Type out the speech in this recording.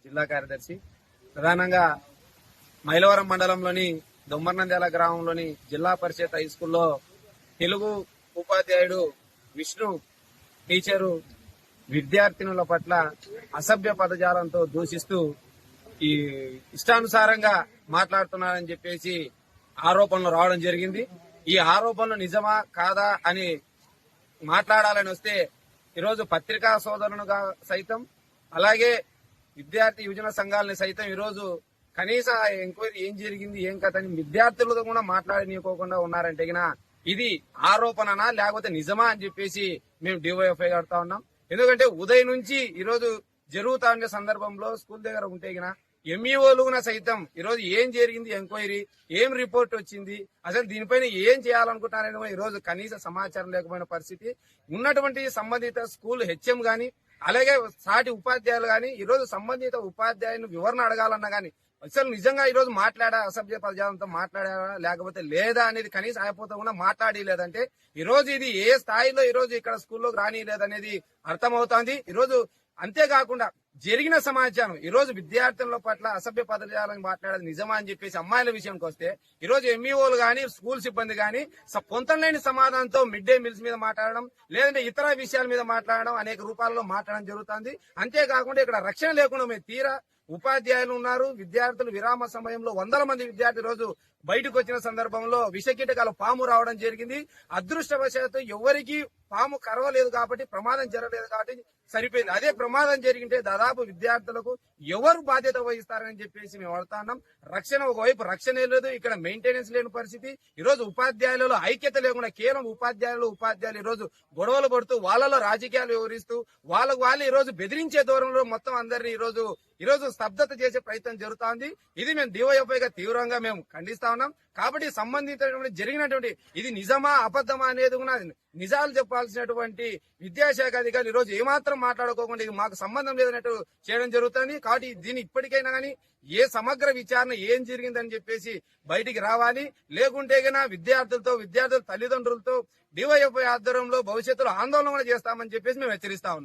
జిల్లా కార్యదర్శి. ప్రధానంగా మైలవరం మండలంలోని దొమ్మర్నంద్యాల గ్రామంలోని జిల్లా పరిషత్ హై స్కూల్లో తెలుగు ఉపాధ్యాయుడు విష్ణు టీచరు విద్యార్థినుల పట్ల అసభ్య పదజాలంతో దూషిస్తూ ఈ ఇష్టానుసారంగా మాట్లాడుతున్నారని చెప్పేసి ఆరోపణలు రావడం జరిగింది. ఈ ఆరోపణలు నిజమా కాదా అని మాట్లాడాలని వస్తే ఈరోజు పత్రికా సోదరునుగా సైతం అలాగే విద్యార్థి యువజన సంఘాలని సైతం ఈరోజు కనీస ఎంక్వైరీ ఏం జరిగింది ఏం కథ అని విద్యార్థులతో కూడా మాట్లాడనీయకోకుండా ఉన్నారంటే ఇది ఆరోపణనా లేకపోతే నిజమా అని చెప్పేసి మేము డివైఎఫ్ఐ కడతా ఉన్నాం. ఎందుకంటే ఉదయం నుంచి ఈరోజు జరుగుతా ఉండే సందర్భంలో స్కూల్ దగ్గర ఉంటే ఎంఈఓలు సైతం ఈరోజు ఏం జరిగింది ఎంక్వైరీ, ఏం రిపోర్ట్ వచ్చింది, అసలు దీనిపైన ఏం చేయాలనుకుంటున్నారని ఈరోజు కనీస సమాచారం లేకపోయిన పరిస్థితి. ఉన్నటువంటి సంబంధిత స్కూల్ హెచ్ఎం గాని అలాగే సాటి ఉపాధ్యాయులు గాని ఈరోజు సంబంధిత ఉపాధ్యాయుని వివరణ అడగాలన్నా గాని అసలు నిజంగా ఈరోజు మాట్లాడా అసభ్య పదజాలంతో మాట్లాడారా లేకపోతే లేదా అనేది కనీసం అయిపోతా కూడా మాట్లాడలేదంటే ఈరోజు ఇది ఏ స్థాయిలో ఈరోజు ఇక్కడ స్కూల్లోకి రానిలేదనేది అర్థమవుతోంది. ఈరోజు అంతేకాకుండా జరిగిన సమాచారం ఈరోజు విద్యార్థుల పట్ల అసభ్య పదజాలను మాట్లాడేది నిజమా అని చెప్పేసి అమ్మాయిల విషయానికి వస్తే ఈరోజు ఎంఈఓలు గాని స్కూల్ సిబ్బంది గాని పొంతలేని సమాధానంతో మిడ్ డే మీల్స్ మీద మాట్లాడడం లేదంటే ఇతర విషయాల మీద మాట్లాడడం అనేక రూపాల్లో మాట్లాడడం జరుగుతుంది. అంతేకాకుండా ఇక్కడ రక్షణ లేకుండా మేము తీరా ఉపాధ్యాయులు ఉన్నారు, విద్యార్థులు విరామ సమయంలో వందల మంది విద్యార్థులు రోజు బయటకు వచ్చిన సందర్భంలో విషకీటకాల పాము రావడం జరిగింది. అదృష్టవశాత్తు ఎవరికి పాము కరవలేదు కాబట్టి ప్రమాదం జరగలేదు కాబట్టి సరిపోయింది. అదే ప్రమాదం జరిగింటే దాదాపు విద్యార్థులకు ఎవరు బాధ్యత వహిస్తారని చెప్పేసి మేము అడుగుతున్నాం. రక్షణ ఒకవైపు రక్షణ లేదు, ఇక్కడ మెయింటెనెన్స్ లేని పరిస్థితి. ఈరోజు ఉపాధ్యాయులలో ఐక్యత లేకుండా కేవలం ఉపాధ్యాయులు ఈరోజు గొడవలు పడుతూ వాళ్ళలో రాజకీయాలు వివరిస్తూ వాళ్ళు ఈరోజు బెదిరించే దూరంలో మొత్తం అందరినీ ఈరోజు స్తబ్దత చేసే ప్రయత్నం జరుగుతోంది. ఇది మేము డివైఎఫ్ఐగా తీవ్రంగా మేము ఖండిస్తా ఉన్నాం. కాబట్టి సంబంధించినటువంటి జరిగినటువంటి ఇది నిజమా అబద్ధమా అనేది కూడా నిజాలు చెప్పాల్సినటువంటి విద్యాశాఖ అధికారులు ఈరోజు ఏమాత్రం మాట్లాడుకోకుండా ఇది మాకు సంబంధం లేదన్నట్టు చేయడం జరుగుతుంది. కాబట్టి దీన్ని ఇప్పటికైనా కానీ ఏ సమగ్ర విచారణ ఏం జరిగిందని చెప్పేసి బయటికి రావాలి. లేకుంటే విద్యార్థుల తల్లిదండ్రులతో డివైఎఫ్ఐ ఆధ్వర్యంలో భవిష్యత్తులో ఆందోళన చేస్తామని చెప్పేసి మేము హెచ్చరిస్తా ఉన్నాం.